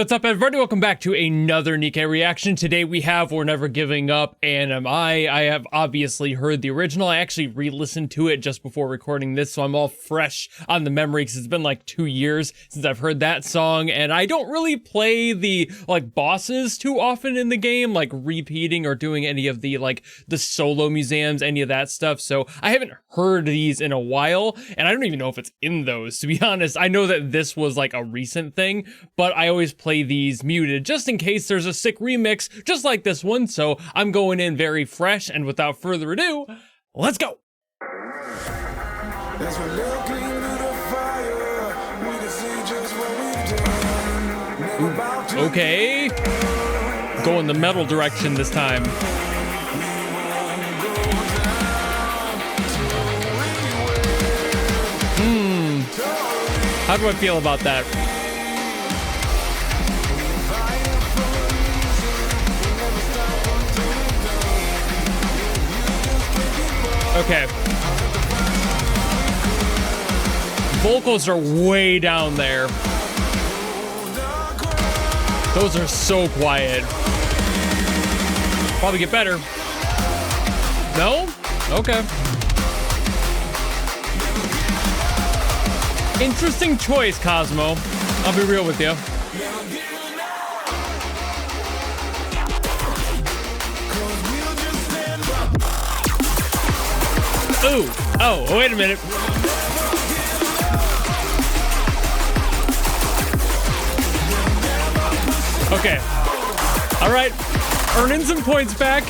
Hey, what's up, everybody? Welcome back to another NIKKE reaction. Today we have We're Never Giving Up, A.N.M.I. I have obviously heard the original. I actually re-listened to it just before recording this, so I'm all fresh on the memory because it's been like 2 years since I've heard that song, and I don't really play the bosses too often in the game, like repeating or doing any of the the solo museums, any of that stuff. So I haven't heard these in a while, and I don't even know if it's in those, to be honest. I know that this was like a recent thing, but I always play these muted just in case there's a sick remix just like this one. So I'm going in very fresh, and without further ado, let's go. Okay, going the metal direction this time. How do I feel about that? Okay. Vocals are way down there. Those are so quiet. Probably get better. No? Okay. Interesting choice, Cosmo. I'll be real with you. Ooh. Oh, wait a minute. Okay. All right. Earning some points back.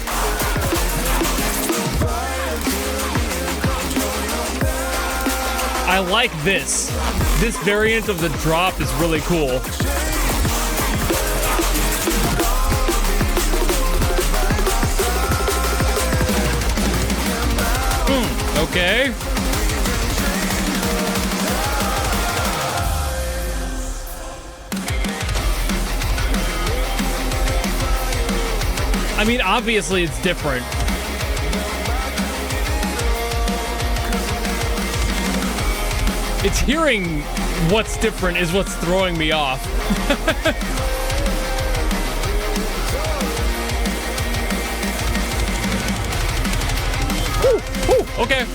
I like this. This variant of the drop is really cool. Okay. I mean, obviously it's different. It's hearing what's different is what's throwing me off. Woo, okay.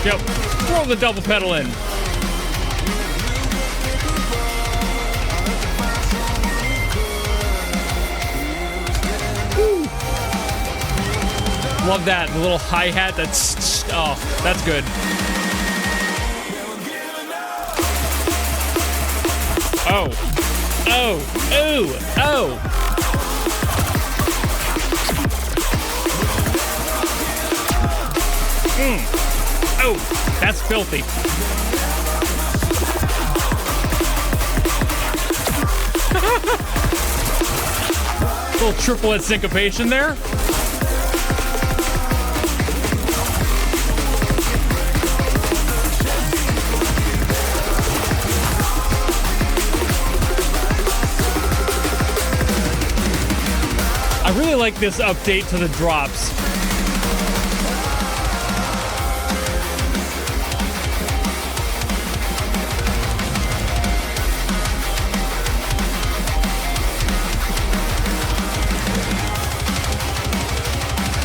Yep. Throw the double pedal in. Woo. Love that. The little hi-hat. That's good. Oh. Oh. Ooh. Oh. Oh, that's filthy. Little triplet syncopation there. I really like this update to the drops.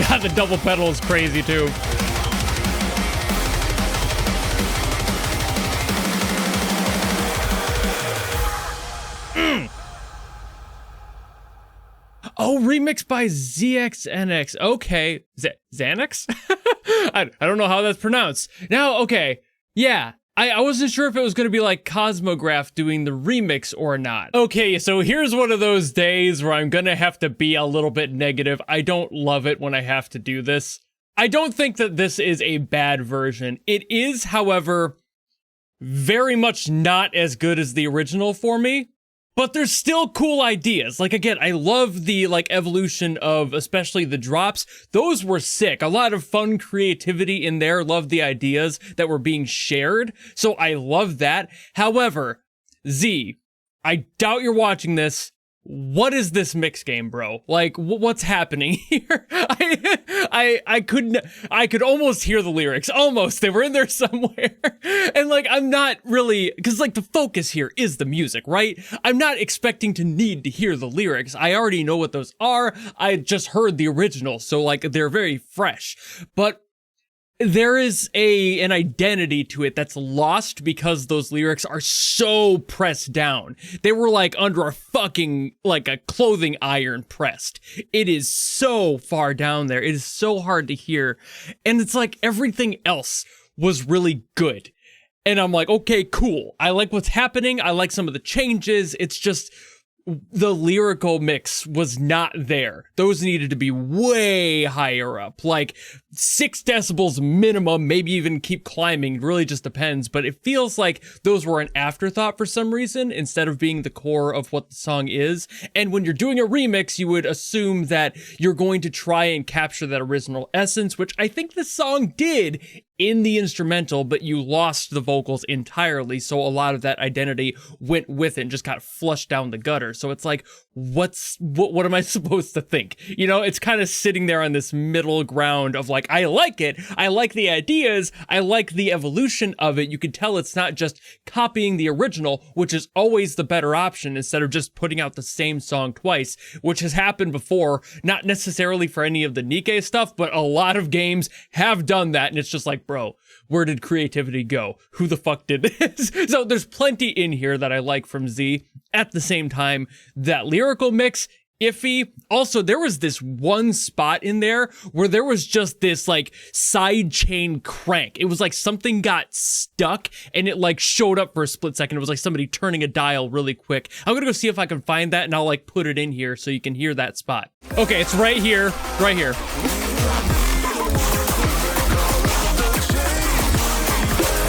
God, the double pedal is crazy too. Oh, remixed by ZxNX. Okay. ZxNX? I don't know how that's pronounced. Now, okay. Yeah. I wasn't sure if it was going to be like Cosmograph doing the remix or not. Okay, so here's one of those days where I'm going to have to be a little bit negative. I don't love it when I have to do this. I don't think that this is a bad version. It is, however, very much not as good as the original for me. But there's still cool ideas. Like, again, I love the, evolution of especially the drops. Those were sick. A lot of fun creativity in there. Love the ideas that were being shared. So I love that. However, Z, I doubt you're watching this. what is this mix game, bro? Like, what's happening here? I could almost hear the lyrics. Almost. They were in there somewhere. And like, I'm not really, because like the focus here is the music, right? I'm not expecting to need to hear the lyrics. I already know what those are. I just heard the original. So like, they're very fresh. But there is an identity to it that's lost because those lyrics are so pressed down. They were like under a fucking, like a clothing iron pressed. It is so far down there. It is so hard to hear. And it's like everything else was really good. And I'm like, okay, cool. I like what's happening. I like some of the changes. It's just the lyrical mix was not there. Those needed to be way higher up, like 6 decibels minimum, maybe even keep climbing. It really just depends, but it feels like those were an afterthought for some reason instead of being the core of what the song is. And when you're doing a remix, you would assume that you're going to try and capture that original essence, which I think this song did in the instrumental, but you lost the vocals entirely, so a lot of that identity went with it and just got flushed down the gutter. So it's like, what am I supposed to think? You know, it's kind of sitting there on this middle ground of like, I like it, I like the ideas, I like the evolution of it. You can tell it's not just copying the original, which is always the better option instead of just putting out the same song twice, which has happened before, not necessarily for any of the NIKKE stuff, but a lot of games have done that, and it's just like, bro, where did creativity go? Who the fuck did this? So there's plenty in here that I like from Z. At the same time, that lyrical mix, iffy. Also, there was this one spot in there where there was just this like side chain crank. It was like something got stuck and it like showed up for a split second. It was like somebody turning a dial really quick. I'm gonna go see if I can find that and I'll like put it in here so you can hear that spot. Okay, it's right here, right here.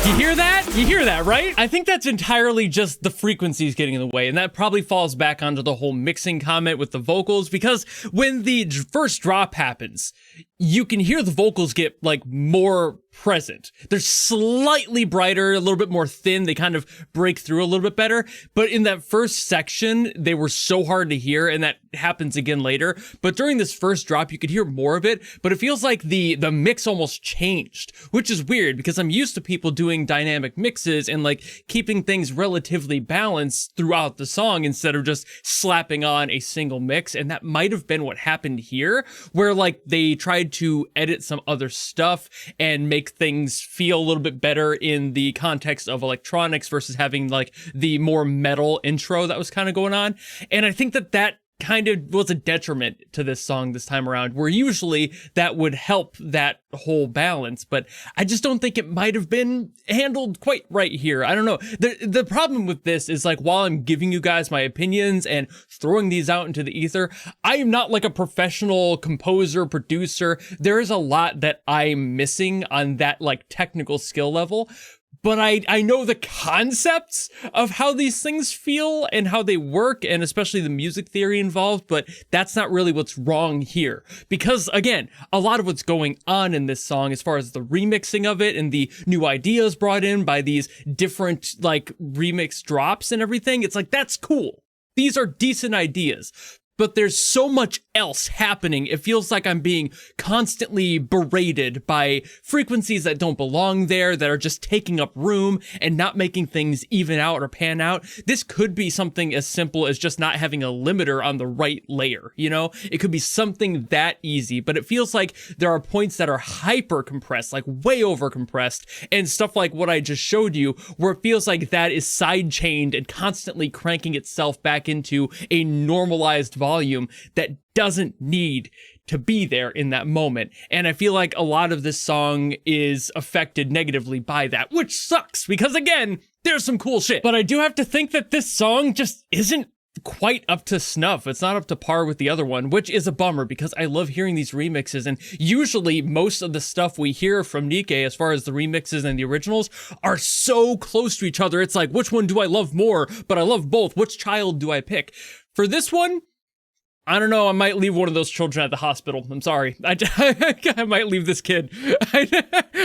You hear that? You hear that, right? I think that's entirely just the frequencies getting in the way, and that probably falls back onto the whole mixing comment with the vocals, because when the first drop happens, you can hear the vocals get like more present. They're slightly brighter, a little bit more thin. They kind of break through a little bit better. But in that first section, they were so hard to hear, and that happens again later. But during this first drop, you could hear more of it, but it feels like the mix almost changed, which is weird because I'm used to people doing dynamic mixes and like keeping things relatively balanced throughout the song instead of just slapping on a single mix. And that might have been what happened here, where like they tried to edit some other stuff and make things feel a little bit better in the context of electronics versus having like the more metal intro that was kind of going on. And I think that kind of was a detriment to this song this time around, where usually that would help that whole balance, but I just don't think it might have been handled quite right here. I don't know. The problem with this is like, while I'm giving you guys my opinions and throwing these out into the ether, I am not like a professional composer, producer. There is a lot that I'm missing on that like technical skill level. But I know the concepts of how these things feel and how they work, and especially the music theory involved, but that's not really what's wrong here. Because, again, a lot of what's going on in this song, as far as the remixing of it and the new ideas brought in by these different, like, remix drops and everything, it's like, that's cool. These are decent ideas. But there's so much else happening. It feels like I'm being constantly berated by frequencies that don't belong there, that are just taking up room and not making things even out or pan out. This could be something as simple as just not having a limiter on the right layer, you know? It could be something that easy, but it feels like there are points that are hyper compressed, like way over compressed, and stuff like what I just showed you, where it feels like that is side chained and constantly cranking itself back into a normalized volume that doesn't need to be there in that moment. And I feel like a lot of this song is affected negatively by that, which sucks because, again, there's some cool shit. But I do have to think that this song just isn't quite up to snuff. It's not up to par with the other one, which is a bummer because I love hearing these remixes, and usually most of the stuff we hear from NIKKE as far as the remixes and the originals are so close to each other. It's like, which one do I love more? But I love both. Which child do I pick? For this one, I don't know, I might leave one of those children at the hospital. I'm sorry. I might leave this kid. I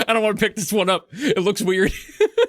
don't want to pick this one up. It looks weird.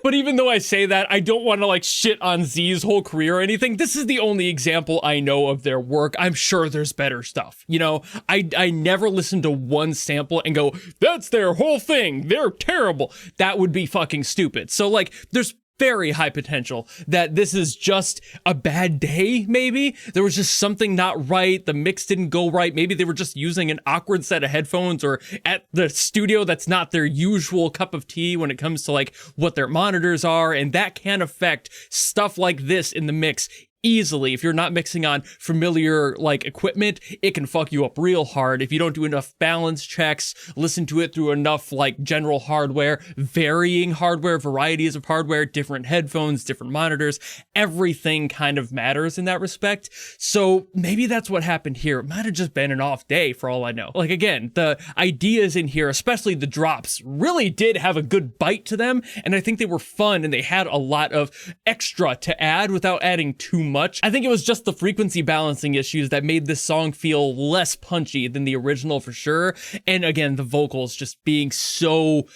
But even though I say that, I don't want to like shit on Z's whole career or anything. This is the only example I know of their work. I'm sure there's better stuff. You know, I never listen to one sample and go, that's their whole thing. They're terrible. That would be fucking stupid. So like, there's very high potential that this is just a bad day, maybe. There was just something not right. The mix didn't go right. Maybe they were just using an awkward set of headphones or at the studio that's not their usual cup of tea when it comes to like what their monitors are. And that can affect stuff like this in the mix easily. If you're not mixing on familiar like equipment, it can fuck you up real hard. If you don't do enough balance checks, listen to it through enough like general hardware, varying hardware, varieties of hardware, different headphones, different monitors, everything kind of matters in that respect. So maybe that's what happened here. It might have just been an off day for all I know. Like again, the ideas in here, especially the drops, really did have a good bite to them. And I think they were fun and they had a lot of extra to add without adding too much. I think it was just the frequency balancing issues that made this song feel less punchy than the original for sure. And again, the vocals just being so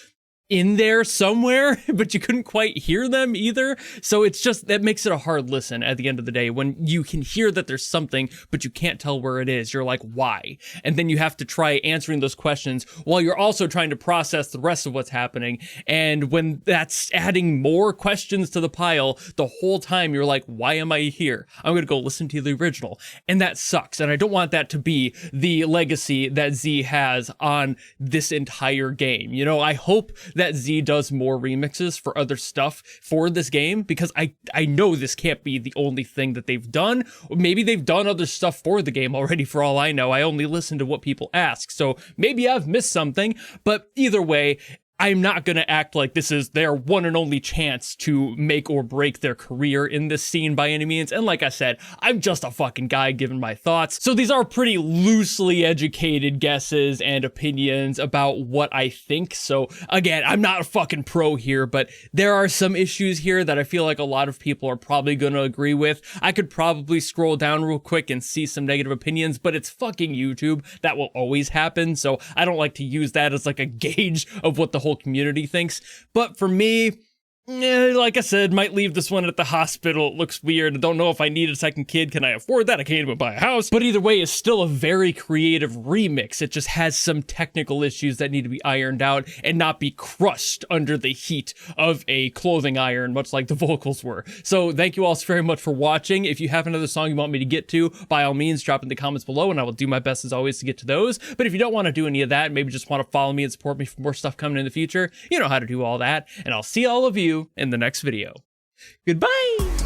in there somewhere, but you couldn't quite hear them either. So it's just, that makes it a hard listen at the end of the day when you can hear that there's something, but you can't tell where it is. You're like, why? And then you have to try answering those questions while you're also trying to process the rest of what's happening. And when that's adding more questions to the pile, the whole time you're like, why am I here? I'm going to go listen to the original. And that sucks. And I don't want that to be the legacy that Z has on this entire game. You know, I hope that Z does more remixes for other stuff for this game, because I know this can't be the only thing that they've done. Maybe they've done other stuff for the game already for all I know. I only listen to what people ask, so maybe I've missed something, but either way, I'm not going to act like this is their one and only chance to make or break their career in this scene by any means. And like I said, I'm just a fucking guy giving my thoughts. So these are pretty loosely educated guesses and opinions about what I think. So again, I'm not a fucking pro here, but there are some issues here that I feel like a lot of people are probably going to agree with. I could probably scroll down real quick and see some negative opinions, but it's fucking YouTube. That will always happen. So I don't like to use that as like a gauge of what the whole community thinks. But for me, like I said, might leave this one at the hospital. It looks weird. I don't know if I need a second kid. Can I afford that? I can't even buy a house. But either way, it's still a very creative remix. It just has some technical issues that need to be ironed out and not be crushed under the heat of a clothing iron, much like the vocals were. So thank you all so very much for watching. If you have another song you want me to get to, by all means, drop in the comments below and I will do my best as always to get to those. But if you don't want to do any of that, maybe just want to follow me and support me for more stuff coming in the future, you know how to do all that. And I'll see all of you in the next video. Goodbye!